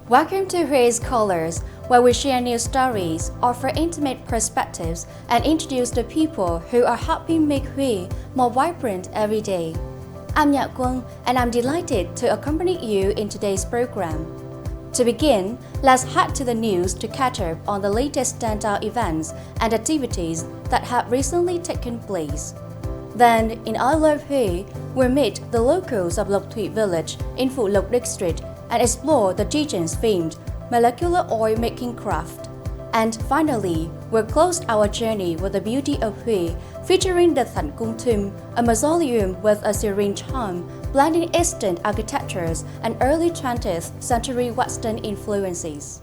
Welcome to Hue's Colors, where we share new stories, offer intimate perspectives, and introduce the people who are helping make Hue more vibrant every day. I'm Nhật Quân, and I'm delighted to accompany you in today's program. To begin, let's head to the news to catch up on the latest standout events and activities that have recently taken place. Then, in I Love Hue, we'll meet the locals of Lộc Thủy village in Phụ Lộc district and explore the region's famed molecular oil making craft. And finally, we'll close our journey with the beauty of Hue, featuring the Thanh Cung tomb, a mausoleum with a serene charm, blending Eastern architectures and early 20th century Western influences.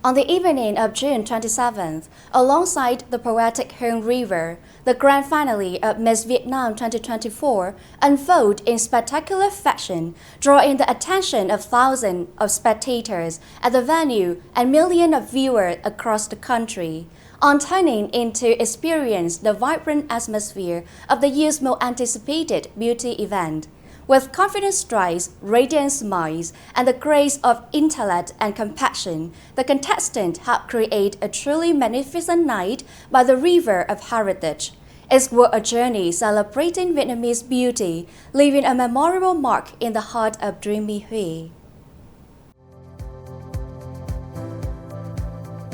On the evening of June 27th, alongside the poetic Hương River, the grand finale of Miss Vietnam 2024 unfolded in spectacular fashion, drawing the attention of thousands of spectators at the venue and millions of viewers across the country, on turning in to experience the vibrant atmosphere of the year's most anticipated beauty event. With confident strides, radiant smiles, and the grace of intellect and compassion, the contestants helped create a truly magnificent night by the river of heritage. It was a journey celebrating Vietnamese beauty, leaving a memorable mark in the heart of dreamy Hue.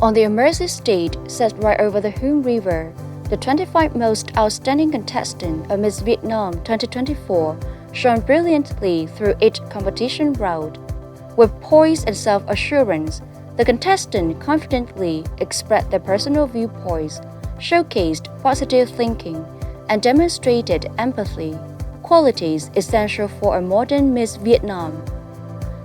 On the immersive stage set right over the Hương River, the 25 most outstanding contestants of Miss Vietnam 2024 shone brilliantly through each competition round. With poise and self-assurance, the contestants confidently expressed their personal viewpoints, showcased positive thinking, and demonstrated empathy, qualities essential for a modern Miss Vietnam.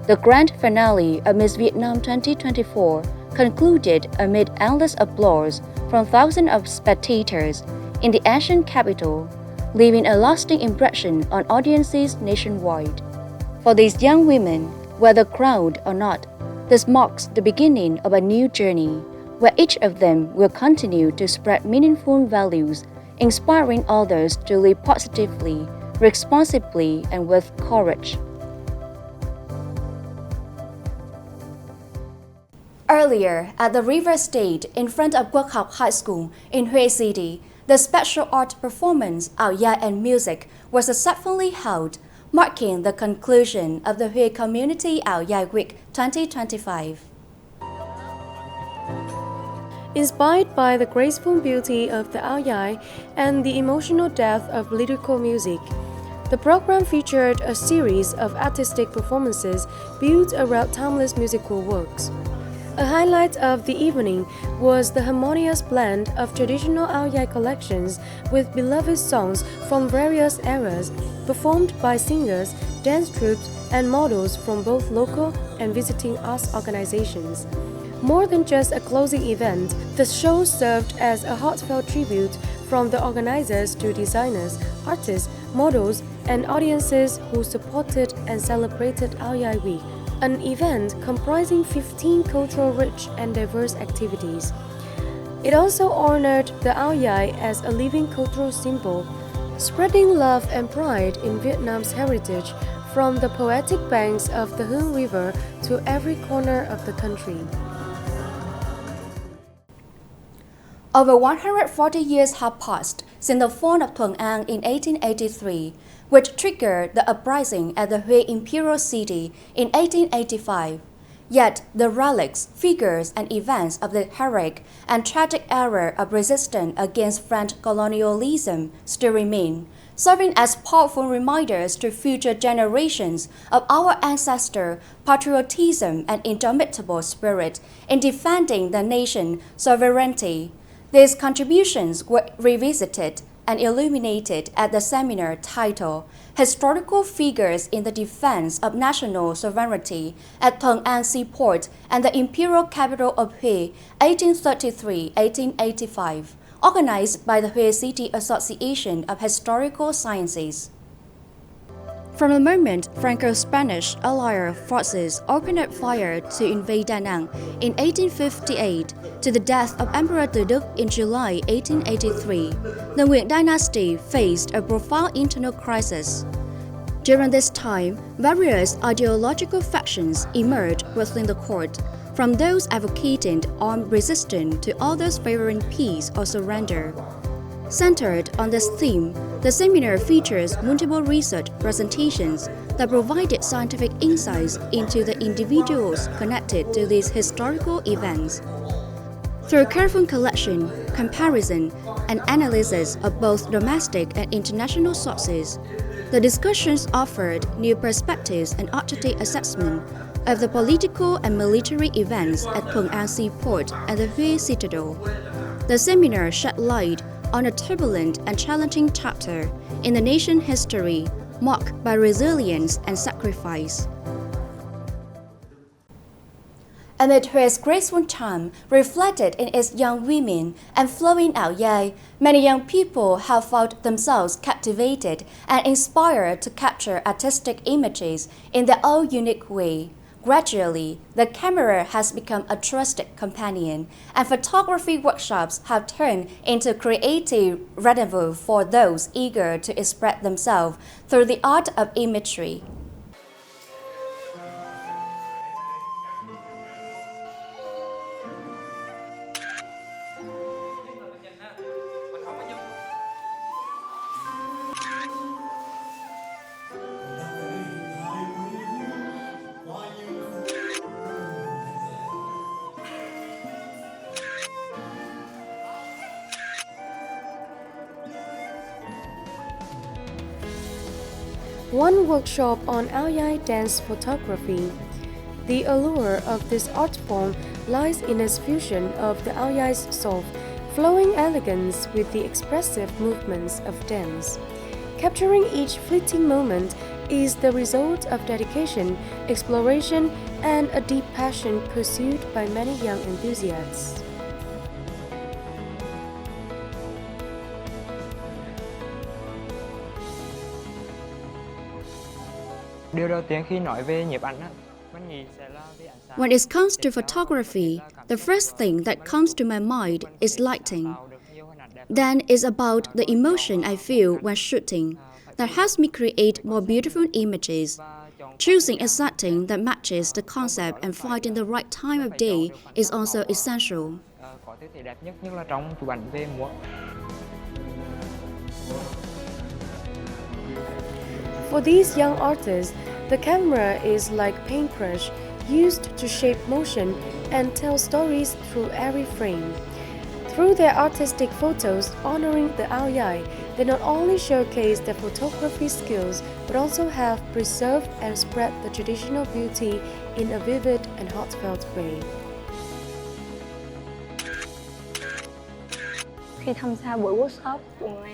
The grand finale of Miss Vietnam 2024 concluded amid endless applause from thousands of spectators in the Asian capital, leaving a lasting impression on audiences nationwide. For these young women, whether crowned or not, this marks the beginning of a new journey, where each of them will continue to spread meaningful values, inspiring others to live positively, responsibly, and with courage. Earlier, at the River Stage in front of Quốc Học High School in Hue City, the special art performance Áo Dài and Music was successfully held, marking the conclusion of the Hue Community Áo Dài Week 2025. Inspired by the graceful beauty of the Áo Dài and the emotional depth of lyrical music, the program featured a series of artistic performances built around timeless musical works. A highlight of the evening was the harmonious blend of traditional Áo Dài collections with beloved songs from various eras, performed by singers, dance troupes, and models from both local and visiting arts organizations. More than just a closing event, the show served as a heartfelt tribute from the organizers to designers, artists, models, and audiences who supported and celebrated Áo Dài Week, an event comprising 15 cultural-rich and diverse activities. It also honored the Áo Dài as a living cultural symbol, spreading love and pride in Vietnam's heritage from the poetic banks of the Hương River to every corner of the country. Over 140 years have passed since the fall of Thuận An in 1883, which triggered the uprising at the Hue Imperial City in 1885. Yet the relics, figures, and events of the heroic and tragic era of resistance against French colonialism still remain, serving as powerful reminders to future generations of our ancestors' patriotism and indomitable spirit in defending the nation's sovereignty. These contributions were revisited and illuminated at the seminar titled Historical Figures in the Defense of National Sovereignty at Thuận An Seaport and the Imperial Capital of Hue, 1833-1885, organized by the Hue City Association of Historical Sciences. From the moment Franco-Spanish allied forces opened up fire to invade Da Nang in 1858 to the death of Emperor Đức in July 1883, the Nguyễn dynasty faced a profound internal crisis. During this time, various ideological factions emerged within the court, from those advocating armed resistance to others favoring peace or surrender. Centered on this theme, the seminar features multiple research presentations that provided scientific insights into the individuals connected to these historical events. Through careful collection, comparison, and analysis of both domestic and international sources, the discussions offered new perspectives and up-to-date assessment of the political and military events at Thuận An Seaport and the Hue Citadel. The seminar shed light on a turbulent and challenging chapter in the nation's history, marked by resilience and sacrifice. Amid Hue's graceful charm reflected in its young women and flowing áo dài, many young people have found themselves captivated and inspired to capture artistic images in their own unique way. Gradually, the camera has become a trusted companion, and photography workshops have turned into creative rendezvous for those eager to express themselves through the art of imagery. One workshop on áo dài dance photography. The allure of this art form lies in its fusion of the áo dài soft, flowing elegance with the expressive movements of dance. Capturing each fleeting moment is the result of dedication, exploration, and a deep passion pursued by many young enthusiasts. Điều đầu tiên khi nói về nhiếp ảnh mình nghĩ sẽ là về ánh sáng. When it comes to photography, the first thing that comes to my mind is lighting. Then it's about the emotion I feel when shooting that helps me create more beautiful images. Choosing a setting that matches the concept and finding the right time of day is also essential. Có thể đẹp nhất là trong chụp ảnh về múa. For these young artists, the camera is like paintbrush used to shape motion and tell stories through every frame. Through their artistic photos honoring the áo dài, they not only showcase their photography skills but also have preserved and spread the traditional beauty in a vivid and heartfelt way.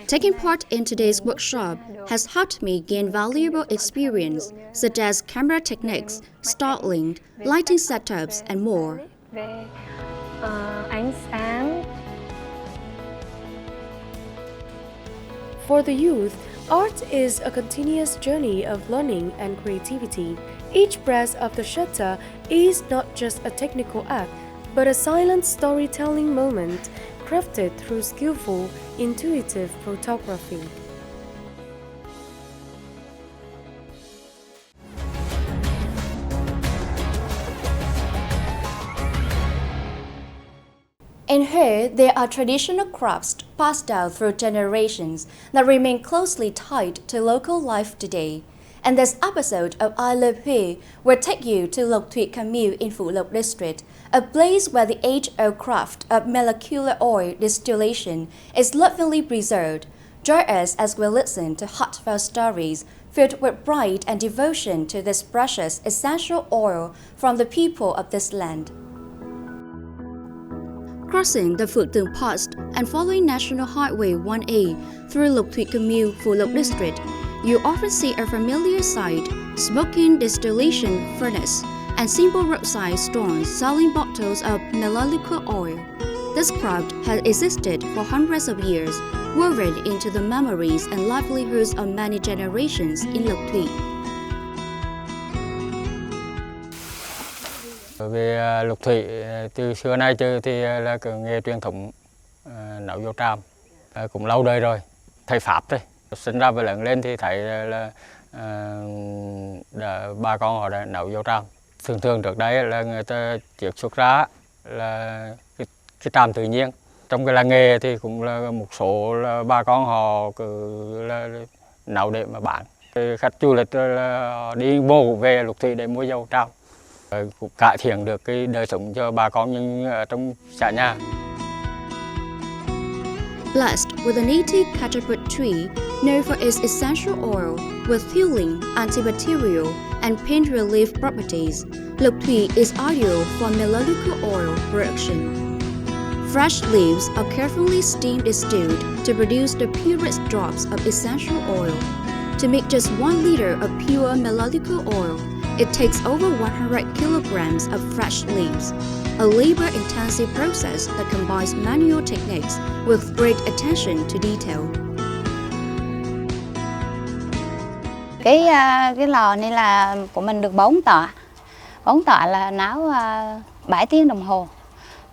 Taking part in today's workshop has helped me gain valuable experience, such as camera techniques, styling, lighting setups, and more. For the youth, art is a continuous journey of learning and creativity. Each press of the shutter is not just a technical act, but a silent storytelling moment crafted through skillful, intuitive photography. In Hue, there are traditional crafts passed down through generations that remain closely tied to local life today. And this episode of I Love Hue will take you to Lộc Thủy Commune in Phú Lộc District, a place where the age-old craft of molecular oil distillation is lovingly preserved. Join us as we listen to heartfelt stories filled with pride and devotion to this precious essential oil from the people of this land. Crossing the Phước Tượng Pass and following National Highway 1A through Lộc Thủy Commune, Phú Lộc District, you often see a familiar sight, smoking distillation furnace and simple roadside stores selling bottles of molecular oil. This craft has existed for hundreds of years, woven into the memories and livelihoods of many generations in Lộc Thủy. Về Lộc Thủy từ xưa nay thì là cái nghề truyền thống nấu dầu tràm cũng lâu đời rồi. Thầy Pháp thôi, sinh ra và lớn lên thì thấy là để bà con họ đã nấu vô tràm. Thường trước đây là người ta chiết xuất ra là cái tràm tự nhiên. Trong cái làng nghề thì cũng là một số là bà con họ cứ là nấu để mà bán. Khách du lịch là đi mua về lục thủy để mua dầu tràm, cũng cải thiện được cái đời sống cho bà con nhưng ở trong xã nhà. Blessed with a native catapult tree known for its essential oil with healing, antibacterial, and pain relief properties, lục thủy is ideal for melodical oil production. Fresh leaves are carefully steamed and stewed to produce the purest drops of essential oil. To make just 1 liter of pure melodical oil, it takes over 100 kilograms of fresh leaves, a labor-intensive process that combines manual techniques with great attention to detail. Cái lò này là của mình được 4 tọa. 4 tọa là nấu 7 tiếng đồng hồ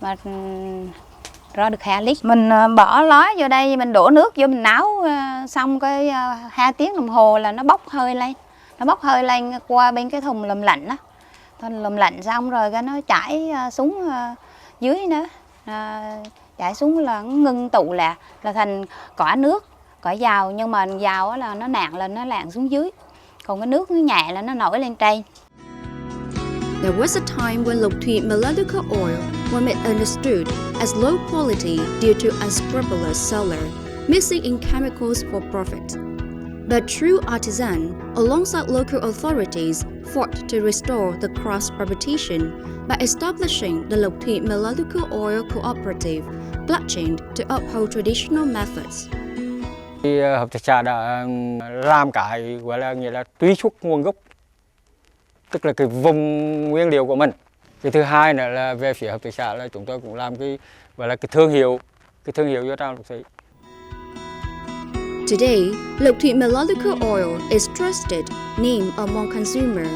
mà ra được 2 lít. Mình bỏ ló vô đây, mình đổ nước vô mình nấu xong cái 2 tiếng đồng hồ là nó bốc hơi lên. Nó bốc hơi lên qua bên cái thùng lầm lạnh đó. Thùng lầm lạnh xong rồi cái nó chảy xuống dưới nữa. Chảy xuống là nó ngưng tụ là thành quả nước, quả dầu, nhưng mà dầu là nó nặng lên, nó lặn xuống dưới. Còn cái nước nó nhẹ là nó nổi lên trên. There was a time when lục thủy melodical oil was misunderstood as low quality due to unscrupulous seller mixing in chemicals for profit. But true artisan, alongside local authorities, fought to restore the cross reputation by establishing the lục thủy melodical oil cooperative, pledging to uphold traditional methods. Hợp tác xã đã làm cái gọi là nghĩa là truy xuất nguồn gốc, tức là cái vùng nguyên liệu của mình. Cái thứ hai nữa là về phía hợp tác xã là chúng tôi cũng làm cái gọi là cái thương hiệu cho tràm lục thủy. Today, lục thủy melodical oil is trusted name among consumers.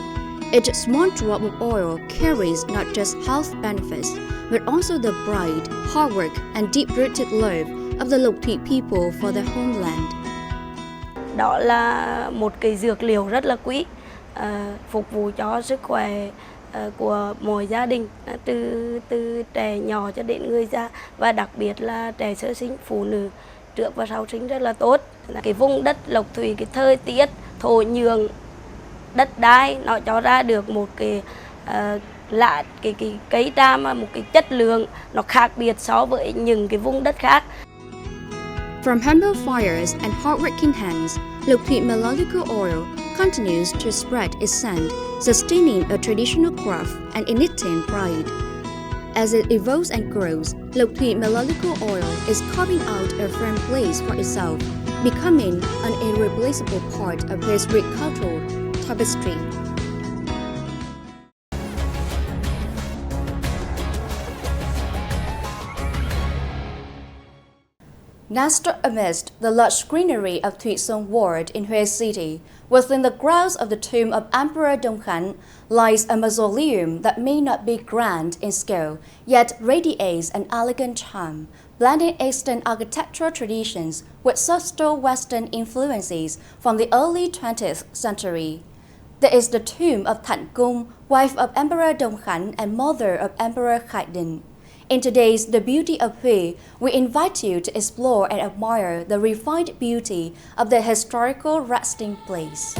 Each small drop of oil carries not just health benefits, but also the pride, hard work, and deep-rooted love of the lục thủy people for their homeland. Đó là một cái dược liệu rất là quý, phục vụ cho sức khỏe của mỗi gia đình, từ trẻ nhỏ cho đến người già, và đặc biệt là trẻ sơ sinh, phụ nữ trước và sau sinh rất là tốt. Cái vùng đất lục thủy, cái thời tiết, thổ nhưỡng, đất đai nó cho ra được một cái cái cây tràm, một cái chất lượng nó khác biệt so với những cái vùng đất khác. From humble fires and hardworking hands, lục thủy melodical oil continues to spread its scent, sustaining a traditional craft and igniting pride. As it evolves and grows, lục thủy melodical oil is carving out a firm place for itself, becoming an irreplaceable part of his rich cultural tapestry. Nestled amidst the lush greenery of Thủy Sông Ward in Huế City, within the grounds of the tomb of Emperor Nhấn, lies a mausoleum that may not be grand in scale, yet radiates an elegant charm, blending Eastern architectural traditions with subtle Western influences from the early 20th century. There is the tomb of Thanh, wife of Emperor Nhấn and mother of Emperor Khai. In today's The Beauty of Huế, we invite you to explore and admire the refined beauty of the historical resting place.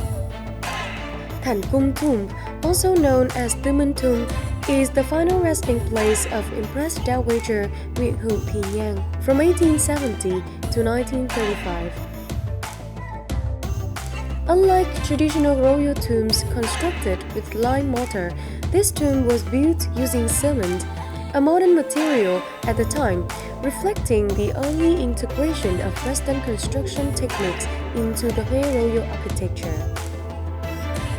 Thanh Tomb, also known as Tư Minh Tomb, is the final resting place of impressed dowager Nguyễn Hữu Thị Nhàn from 1870 to 1935. Unlike traditional royal tombs constructed with lime mortar, this tomb was built using cement, a modern material at the time, reflecting the early integration of Western construction techniques into the Huế royal architecture.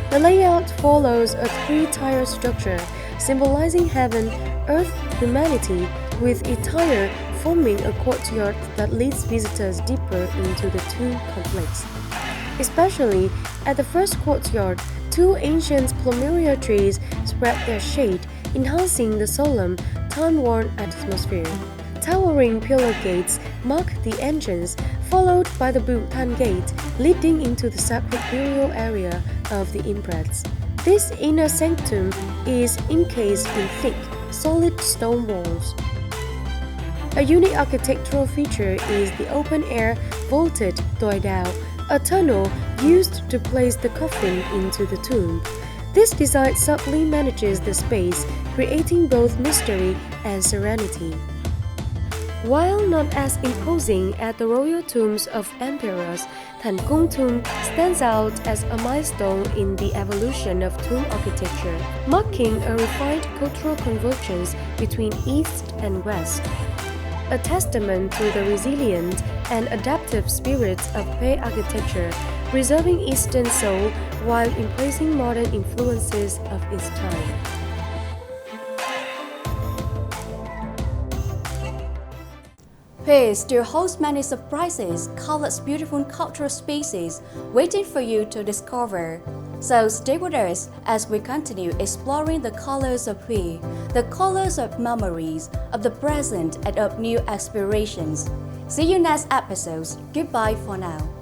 The layout follows a 3-tier structure, symbolizing heaven, earth, humanity, with a tier forming a courtyard that leads visitors deeper into the tomb complex. Especially at the first courtyard, 2 ancient plumeria trees spread their shade, enhancing the solemn, time-worn atmosphere. Towering pillar gates mark the entrance, followed by the Bhutan gate leading into the sacred burial area of the imprets. This inner sanctum is encased in thick, solid stone walls. A unique architectural feature is the open-air vaulted Toi Dao, a tunnel used to place the coffin into the tomb. This design subtly manages the space, creating both mystery and serenity. While not as imposing as the royal tombs of emperors, Thanh Cung Tomb stands out as a milestone in the evolution of tomb architecture, marking a refined cultural convergence between East and West. A testament to the resilient and adaptive spirits of Hui architecture, preserving Eastern soul while embracing modern influences of its time. Hui still holds many surprises, countless beautiful cultural spaces waiting for you to discover. So stay with us as we continue exploring the colors of Hui, the colors of memories, of the present and of new aspirations. See you next episodes. Goodbye for now.